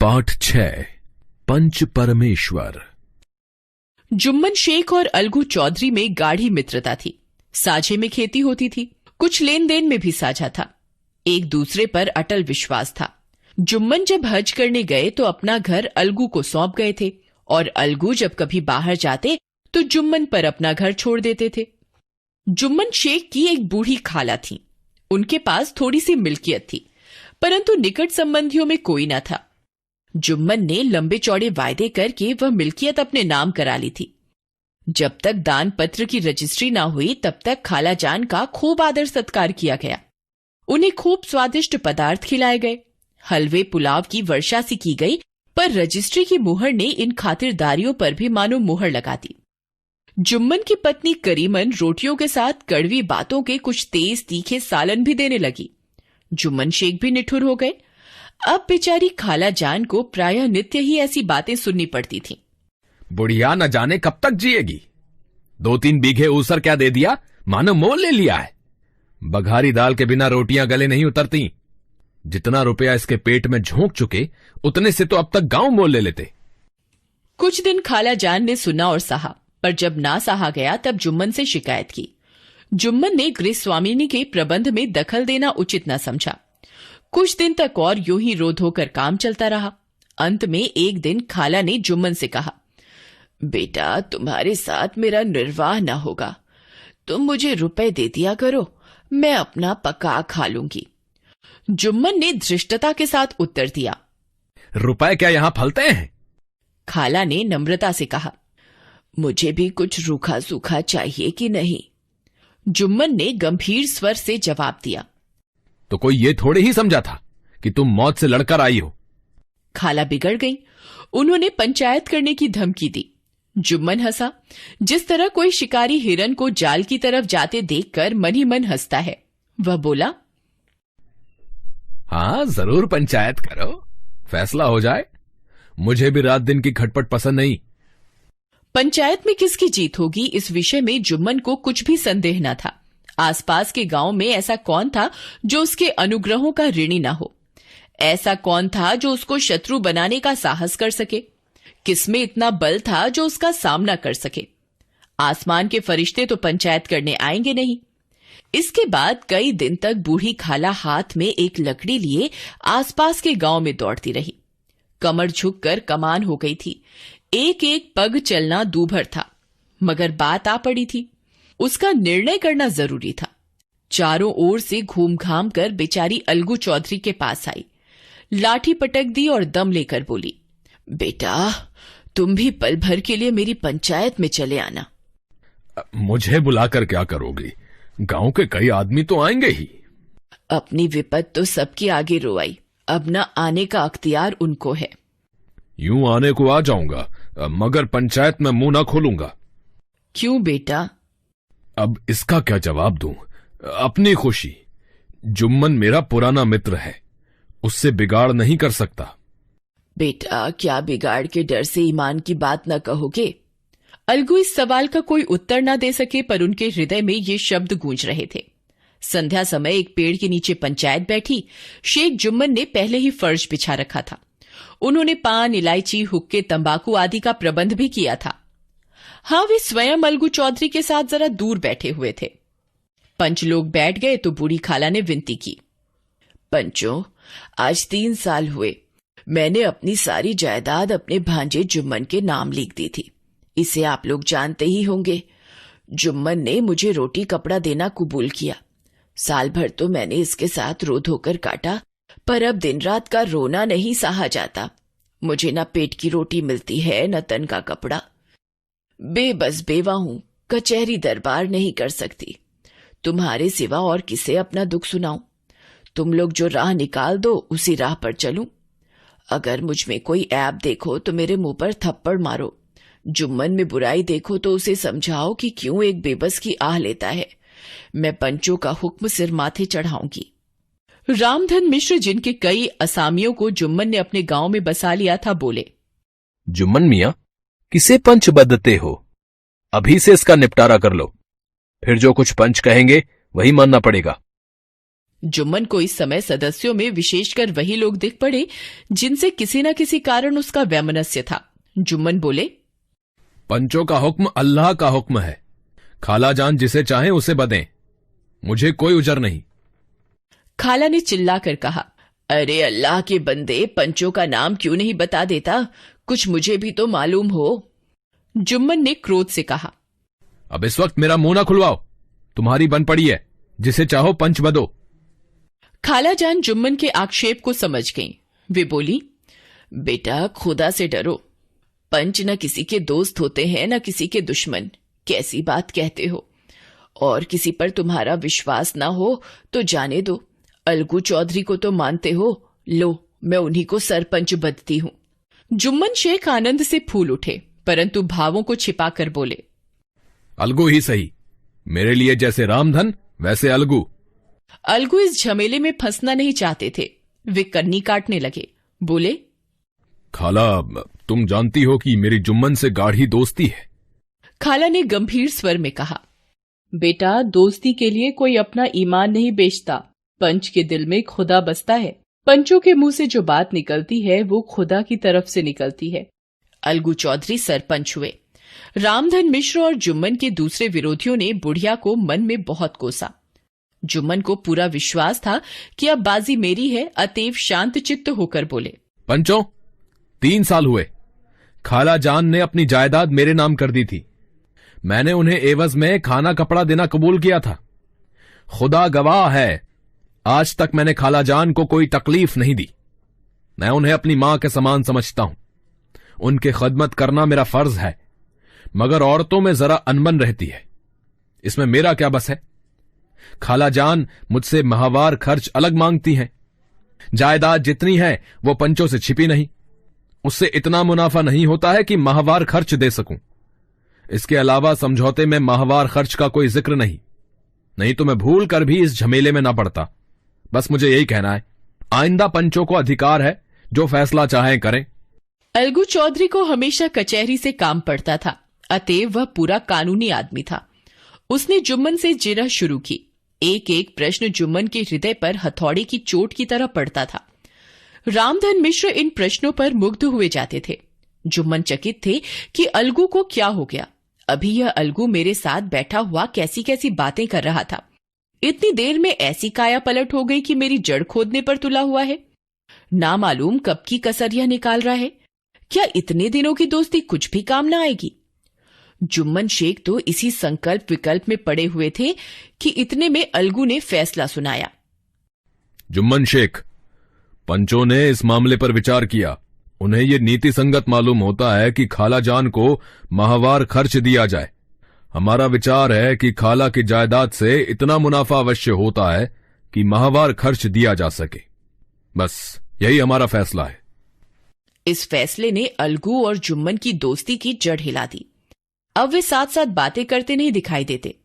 पाठ 6 पंच परमेश्वर। जुम्मन शेख और अलगू चौधरी में गाढ़ी मित्रता थी। साझे में खेती होती थी, कुछ लेन देन में भी साझा था। एक दूसरे पर अटल विश्वास था। जुम्मन जब हज करने गए तो अपना घर अलगू को सौंप गए थे और अलगू जब कभी बाहर जाते तो जुम्मन पर अपना घर छोड़ देते थे। जुम्मन शेख की एक बूढ़ी खाला थी। उनके पास थोड़ी सी मिल्कियत थी, परंतु निकट संबंधियों में कोई न था। जुम्मन ने लंबे चौड़े वायदे करके वह मिल्कियत अपने नाम करा ली थी। जब तक दान पत्र की रजिस्ट्री ना हुई तब तक खाला जान का खूब आदर सत्कार किया गया। उन्हें खूब स्वादिष्ट पदार्थ खिलाए गए। हलवे पुलाव की वर्षा सी की गई, पर रजिस्ट्री की मुहर ने इन खातिरदारियों पर भी मानो मुहर लगा दी। जुम्मन की पत्नी करीमन रोटियों के साथ कड़वी बातों के कुछ तेज तीखे सालन भी देने लगी। जुम्मन शेख भी निठुर हो गए। अब बेचारी खाला जान को प्रायः नित्य ही ऐसी बातें सुननी पड़ती थीं। बुढ़िया न जाने कब तक जिएगी। 2-3 बीघे ऊसर क्या दे दिया, मानो मोल ले लिया है। बघारी दाल के बिना रोटियां गले नहीं उतरती। जितना रुपया इसके पेट में झोंक चुके उतने से तो अब तक गांव मोल ले लेते। कुछ दिन खाला जान ने सुना और सहा, पर जब ना सहा गया तब जुम्मन से शिकायत की। जुम्मन ने गृह स्वामिनी के प्रबंध में दखल देना उचित न समझा। कुछ दिन तक और यूं ही रो धोकर काम चलता रहा। अंत में एक दिन खाला ने जुम्मन से कहा, बेटा तुम्हारे साथ मेरा निर्वाह न होगा, तुम मुझे रुपए दे दिया करो, मैं अपना पका खा लूंगी। जुम्मन ने धृष्टता के साथ उत्तर दिया, रुपए क्या यहां फलते हैं? खाला ने नम्रता से कहा, मुझे भी कुछ रूखा सूखा चाहिए कि नहीं? जुम्मन ने गंभीर स्वर से जवाब दिया, तो कोई ये थोड़े ही समझा था कि तुम मौत से लड़कर आई हो। खाला बिगड़ गई। उन्होंने पंचायत करने की धमकी दी। जुम्मन हंसा, जिस तरह कोई शिकारी हिरन को जाल की तरफ जाते देखकर मन ही मन हंसता है। वह बोला, हाँ जरूर पंचायत करो, फैसला हो जाए। मुझे भी रात दिन की खटपट पसंद नहीं। पंचायत में किसकी जीत होगी, इस विषय में जुम्मन को कुछ भी संदेह न था। आसपास के गांव में ऐसा कौन था जो उसके अनुग्रहों का ऋणी न हो? ऐसा कौन था जो उसको शत्रु बनाने का साहस कर सके? किसमें इतना बल था जो उसका सामना कर सके? आसमान के फरिश्ते तो पंचायत करने आएंगे नहीं। इसके बाद कई दिन तक बूढ़ी खाला हाथ में एक लकड़ी लिए आसपास के गांव में दौड़ती रही। कमर झुककर कमान हो गई थी। एक एक पग चलना दूभर था, मगर बात आ पड़ी थी। उसका निर्णय करना जरूरी था। चारों ओर से घूम घाम कर बेचारी अलगू चौधरी के पास आई, लाठी पटक दी और दम लेकर बोली, बेटा तुम भी पल भर के लिए मेरी पंचायत में चले आना। मुझे बुलाकर क्या करोगी? गांव के कई आदमी तो आएंगे ही। अपनी विपत तो सबके आगे रोआई, अब न आने का अख्तियार उनको है। यूं आने को आ जाऊंगा, मगर पंचायत में मुंह ना खोलूंगा। क्यों बेटा? अब इसका क्या जवाब दूं? अपनी खुशी। जुम्मन मेरा पुराना मित्र है, उससे बिगाड़ नहीं कर सकता। बेटा क्या बिगाड़ के डर से ईमान की बात न कहोगे? अलगू इस सवाल का कोई उत्तर न दे सके, पर उनके हृदय में ये शब्द गूंज रहे थे। संध्या समय एक पेड़ के नीचे पंचायत बैठी। शेख जुम्मन ने पहले ही फर्श बिछा रखा था। उन्होंने पान, इलायची, हुक्के, तंबाकू आदि का प्रबंध भी किया था। हाँ, वे स्वयं अलगू चौधरी के साथ जरा दूर बैठे हुए थे। पंच लोग बैठ गए तो बूढ़ी खाला ने विनती की, पंचों आज 3 साल हुए मैंने अपनी सारी जायदाद अपने भांजे जुम्मन के नाम लिख दी थी। इसे आप लोग जानते ही होंगे। जुम्मन ने मुझे रोटी कपड़ा देना कबूल किया। साल भर तो मैंने इसके साथ रो धोकर काटा, पर अब दिन रात का रोना नहीं सहा जाता। मुझे न पेट की रोटी मिलती है न तन का कपड़ा। बेबस बेवा हूं, कचहरी दरबार नहीं कर सकती। तुम्हारे सिवा और किसे अपना दुख सुनाऊं? तुम लोग जो राह निकाल दो उसी राह पर चलूं। अगर मुझ में कोई ऐब देखो तो मेरे मुंह पर थप्पड़ मारो। जुम्मन में बुराई देखो तो उसे समझाओ कि क्यों एक बेबस की आह लेता है। मैं पंचों का हुक्म सिर माथे चढ़ाऊंगी। रामधन मिश्र, जिनके कई असामियों को जुम्मन ने अपने गांव में बसा लिया था, बोले, जुम्मन मियां किसे पंच बदते हो? अभी से इसका निपटारा कर लो, फिर जो कुछ पंच कहेंगे वही मानना पड़ेगा। जुम्मन को इस समय सदस्यों में विशेषकर वही लोग दिख पड़े जिनसे किसी न किसी कारण उसका वैमनस्य था। जुम्मन बोले, पंचों का हुक्म अल्लाह का हुक्म है। खाला जान जिसे चाहे उसे बदें, मुझे कोई उजर नहीं। खाला ने चिल्लाकर कहा, अरे अल्लाह के बंदे, पंचों का नाम क्यों नहीं बता देता? कुछ मुझे भी तो मालूम हो। जुम्मन ने क्रोध से कहा, अब इस वक्त मेरा मुंह ना खुलवाओ, तुम्हारी बन पड़ी है, जिसे चाहो पंच बदो। खाला जान जुम्मन के आक्षेप को समझ गईं। वे बोली, बेटा खुदा से डरो, पंच न किसी के दोस्त होते हैं न किसी के दुश्मन। कैसी बात कहते हो? और किसी पर तुम्हारा विश्वास ना हो तो जाने दो। अलगू चौधरी को तो मानते हो, लो मैं उन्हीं को सरपंच बदती हूं। जुम्मन शेख आनंद से फूल उठे, परंतु भावों को छिपाकर बोले, अलगू ही सही, मेरे लिए जैसे रामधन वैसे अलगू। अलगू इस झमेले में फंसना नहीं चाहते थे। वे कन्नी काटने लगे, बोले, खाला, तुम जानती हो कि मेरी जुम्मन से गाढ़ी दोस्ती है। खाला ने गंभीर स्वर में कहा, बेटा दोस्ती के लिए कोई अपना ईमान नहीं बेचता। पंच के दिल में खुदा बसता है। पंचों के मुंह से जो बात निकलती है वो खुदा की तरफ से निकलती है। अलगू चौधरी सरपंच हुए। रामधन मिश्र और जुम्मन के दूसरे विरोधियों ने बुढ़िया को मन में बहुत कोसा। जुम्मन को पूरा विश्वास था कि अब बाजी मेरी है, अतएव शांत चित्त होकर बोले, पंचों, 3 साल हुए खाला जान ने अपनी जायदाद मेरे नाम कर दी थी। मैंने उन्हें एवज में खाना कपड़ा देना कबूल किया था। खुदा गवाह है, आज तक मैंने खाला जान को कोई तकलीफ नहीं दी। मैं उन्हें अपनी मां के समान समझता हूं। उनकी खदमत करना मेरा फर्ज है, मगर औरतों में जरा अनबन रहती है, इसमें मेरा क्या बस है। खाला जान मुझसे माहवार खर्च अलग मांगती हैं। जायदाद जितनी है वो पंचों से छिपी नहीं। उससे इतना मुनाफा नहीं होता है कि माहवार खर्च दे सकूं। इसके अलावा समझौते में माहवार खर्च का कोई जिक्र नहीं तो मैं भूल कर भी इस झमेले में ना पड़ता। बस मुझे यही कहना है, आइंदा पंचों को अधिकार है, जो फैसला चाहें करें। अलगू चौधरी को हमेशा कचहरी से काम पड़ता था, अतएव वह पूरा कानूनी आदमी था। उसने जुम्मन से जिरह शुरू की। एक एक प्रश्न जुम्मन के हृदय पर हथौड़े की चोट की तरह पड़ता था। रामधन मिश्र इन प्रश्नों पर मुग्ध हुए जाते थे। जुम्मन चकित थे कि अलगू को क्या हो गया। अभी यह अलगू मेरे साथ बैठा हुआ कैसी कैसी बातें कर रहा था, इतनी देर में ऐसी काया पलट हो गई कि मेरी जड़ खोदने पर तुला हुआ है। ना मालूम कब की कसर यह निकाल रहा है। क्या इतने दिनों की दोस्ती कुछ भी काम ना आएगी? जुम्मन शेख तो इसी संकल्प विकल्प में पड़े हुए थे कि इतने में अलगू ने फैसला सुनाया। जुम्मन शेख, पंचों ने इस मामले पर विचार किया। उन्हें यह नीति संगत मालूम होता है कि खाला जान को माहवार खर्च दिया जाए। हमारा विचार है कि खाला की जायदाद से इतना मुनाफा अवश्य होता है कि माहवार खर्च दिया जा सके। बस यही हमारा फैसला है। इस फैसले ने अलगू और जुम्मन की दोस्ती की जड़ हिला दी। अब वे साथ साथ बातें करते नहीं दिखाई देते।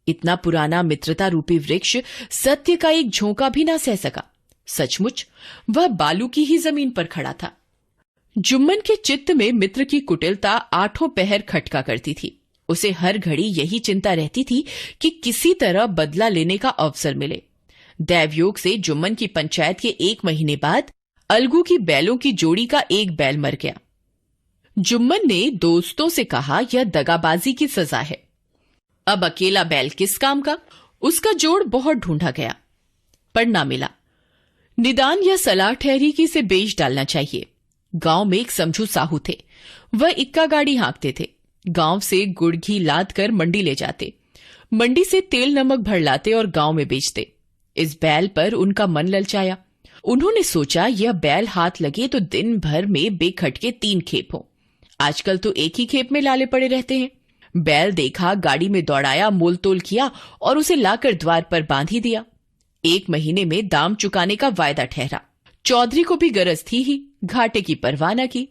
इतना पुराना मित्रता रूपी वृक्ष सत्य का एक झोंका भी ना सह सका। सचमुच वह बालू की ही जमीन पर खड़ा था। जुम्मन के चित्त में मित्र की कुटिलता आठों पहर खटका करती थी। उसे हर घड़ी यही चिंता रहती थी कि किसी तरह बदला लेने का अवसर मिले। दैवयोग से जुम्मन की पंचायत के 1 महीने बाद अलगू की बैलों की जोड़ी का एक बैल मर गया। जुम्मन ने दोस्तों से कहा, यह दगाबाजी की सजा है। अब अकेला बैल किस काम का? उसका जोड़ बहुत ढूंढा गया पर ना मिला। निदान यह सलाह ठहरी कि इसे बेच डालना चाहिए। गांव में एक समझू साहू थे। वह इक्का गाड़ी हाँकते थे। गांव से गुड़ घी लाद कर मंडी ले जाते, मंडी से तेल नमक भर लाते और गांव में बेचते। इस बैल पर उनका मन ललचाया। उन्होंने सोचा, यह बैल हाथ लगे तो दिन भर में बेखटके 3 खेप हो। आजकल तो एक ही खेप में लाले पड़े रहते हैं। बैल देखा, गाड़ी में दौड़ाया, मोल तोल किया और उसे लाकर द्वार पर बांध ही दिया। 1 महीने में दाम चुकाने का वायदा ठहरा। चौधरी को भी गरज थी ही, घाटे की परवाह न की।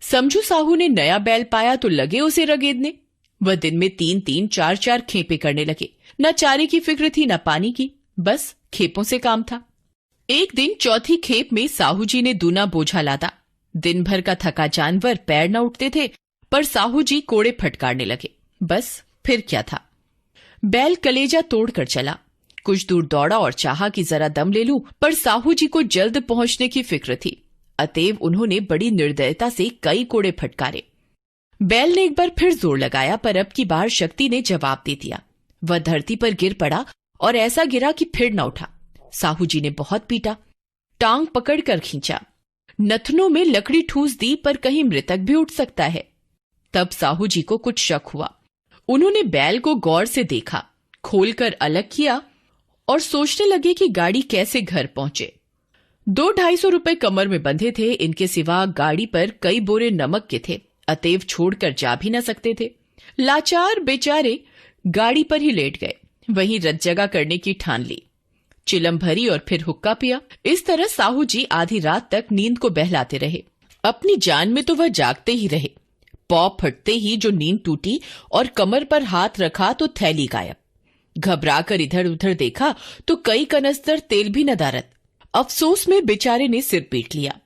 समझू साहू ने नया बैल पाया तो लगे उसे रगेदने। वह दिन में 3-3, 4-4 खेपे करने लगे। न चारे की फिक्र थी न पानी की, बस खेपों से काम था। एक दिन चौथी खेप में साहू जी ने दूना बोझा लादा। दिन भर का थका जानवर पैर न उठते थे, पर साहू जी कोड़े फटकारने लगे। बस फिर क्या था। बैल कलेजा तोड़कर चला। कुछ दूर दौड़ा और चाहा कि जरा दम ले लूं, पर साहू जी को जल्द पहुंचने की फिक्र थी। अतएव उन्होंने बड़ी निर्दयता से कई कोड़े फटकारे। बैल ने एक बार फिर जोर लगाया, पर अब की बार शक्ति ने जवाब दे दिया। वह धरती पर गिर पड़ा और ऐसा गिरा कि फिर न उठा। साहू जी ने बहुत पीटा, टांग पकड़कर खींचा, नथनों में लकड़ी ठूस दी, पर कहीं मृतक भी उठ सकता है। तब साहू जी को कुछ शक हुआ। उन्होंने बैल को गौर से देखा, खोलकर अलग किया और सोचने लगे कि गाड़ी कैसे घर पहुंचे। 200-250 रुपए कमर में बंधे थे। इनके सिवा गाड़ी पर कई बोरे नमक के थे, अतएव छोड़कर जा भी न सकते थे। लाचार बेचारे गाड़ी पर ही लेट गए, वहीं रत जगह करने की ठान ली। चिलम भरी और फिर हुक्का पिया। इस तरह साहू जी आधी रात तक नींद को बहलाते रहे। अपनी जान में तो वह जागते ही रहे। पौ फटते ही जो नींद टूटी और कमर पर हाथ रखा तो थैली गायब। घबराकर इधर उधर देखा तो कई कनस्तर तेल भी नदारत। अफसोस में बेचारे ने सिर पीट लिया।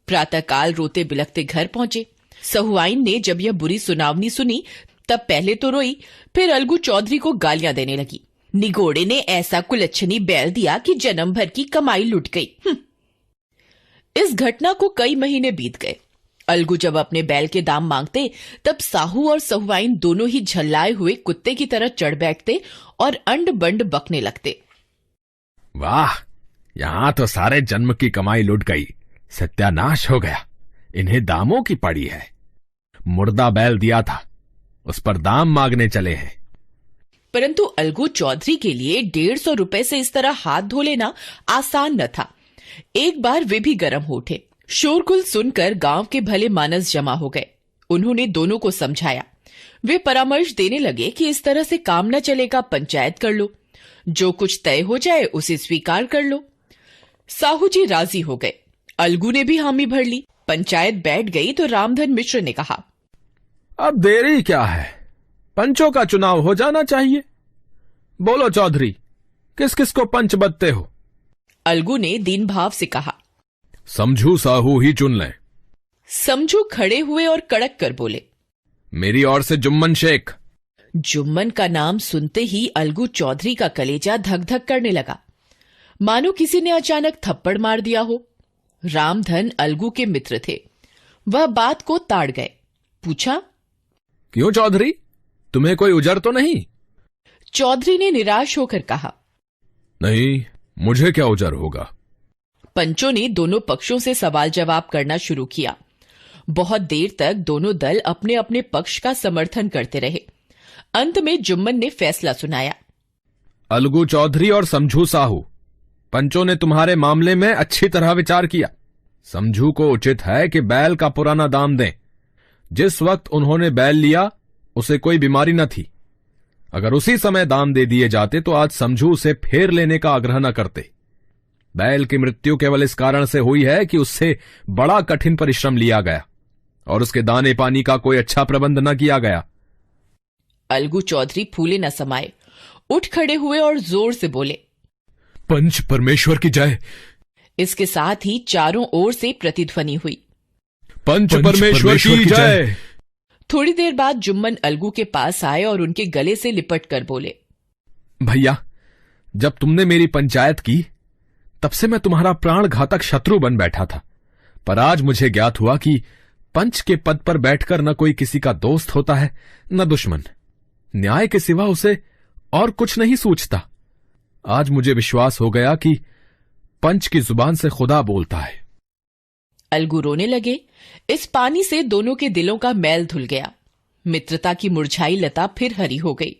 प्रातःकाल रोते बिलखते घर पहुंचे। सहुआइन ने जब यह बुरी सुनावनी सुनी तब पहले तो रोई, फिर अलगू चौधरी को गालियां देने लगी। निगोड़े ने ऐसा कुलच्छनी बैल दिया कि जन्म भर की कमाई लुट गई। इस घटना को कई महीने बीत गए। अलगू जब अपने बैल के दाम मांगते तब साहू और सहुआइन दोनों ही झल्लाए हुए कुत्ते की तरह चढ़ बैठते और अंड बंड बकने लगते। वाह, यहां तो सारे जन्म की कमाई लुट गई, सत्यानाश हो गया। इन्हें दामों की पड़ी है। मुर्दा बैल दिया था, उस पर दाम मांगने चले हैं। परंतु अलगू चौधरी के लिए 150 रुपए से इस तरह हाथ धो लेना आसान न था। एक बार वे भी गर्म हो उठे। शोरगुल सुनकर गांव के भले मानस जमा हो गए। उन्होंने दोनों को समझाया। वे परामर्श देने लगे कि इस तरह से काम न चलेगा, पंचायत कर लो, जो कुछ तय हो जाए उसे स्वीकार कर लो। साहू जी राजी हो गए। अलगू ने भी हामी भर ली। पंचायत बैठ गई तो रामधन मिश्र ने कहा, अब देरी क्या है, पंचों का चुनाव हो जाना चाहिए। बोलो चौधरी, किस किस को पंच बदते हो? अलगू ने दीन भाव से कहा, समझू साहू ही चुन लें। समझू खड़े हुए और कड़क कर बोले, मेरी ओर से जुम्मन शेख। जुम्मन का नाम सुनते ही अलगू चौधरी का कलेजा धक धक करने लगा, मानो किसी ने अचानक थप्पड़ मार दिया हो। रामधन अलगू के मित्र थे। वह बात को ताड़ गए। पूछा, क्यों चौधरी, तुम्हें कोई उजर तो नहीं? चौधरी ने निराश होकर कहा, नहीं, मुझे क्या उजर होगा। पंचों ने दोनों पक्षों से सवाल जवाब करना शुरू किया। बहुत देर तक दोनों दल अपने अपने पक्ष का समर्थन करते रहे। अंत में जुम्मन ने फैसला सुनाया, अलगू चौधरी और समझू साहू, पंचों ने तुम्हारे मामले में अच्छी तरह विचार किया। समझू को उचित है कि बैल का पुराना दाम दें। जिस वक्त उन्होंने बैल लिया उसे कोई बीमारी न थी। अगर उसी समय दाम दे दिए जाते तो आज समझू उसे फेर लेने का आग्रह न करते। बैल की मृत्यु केवल इस कारण से हुई है कि उससे बड़ा कठिन परिश्रम लिया गया और उसके दाने पानी का कोई अच्छा प्रबंध न किया गया। अलगू चौधरी फूले न समाये, उठ खड़े हुए और जोर से बोले, पंच परमेश्वर की जय। इसके साथ ही चारों ओर से प्रतिध्वनि हुई, पंच परमेश्वर की जय। थोड़ी देर बाद जुम्मन अलगू के पास आए और उनके गले से लिपट कर बोले, भैया, जब तुमने मेरी पंचायत की तब से मैं तुम्हारा प्राण घातक शत्रु बन बैठा था, पर आज मुझे ज्ञात हुआ कि पंच के पद पर बैठकर न कोई किसी का दोस्त होता है न दुश्मन। न्याय के सिवा उसे और कुछ नहीं सूझता। आज मुझे विश्वास हो गया कि पंच की जुबान से खुदा बोलता है। अलगू रोने लगे। इस पानी से दोनों के दिलों का मैल धुल गया। मित्रता की मुरझाई लता फिर हरी हो गई।